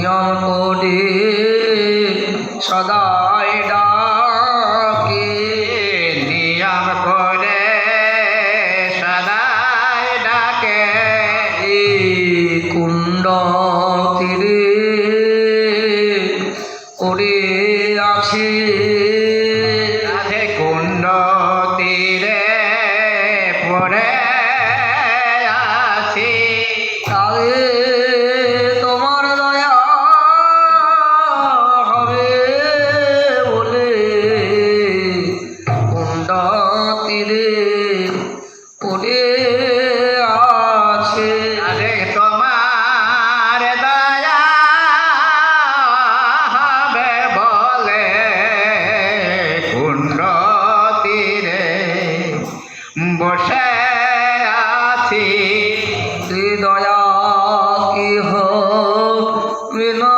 নিয়ম করে সদাই ডাকে, নিয়ম করে সদাই ডাকে। কুণ্ড তীরে পড়ে আছে, রাধে কুণ্ড তীরে পড়ে আছি। তারে তোমার দয়া হবে বলে কুণ্ড তীরে পড়ে আছে। রাধে তোমার দয়া হবে বলে কুণ্ড তীরে বসে আছি। দয়া কি হবে না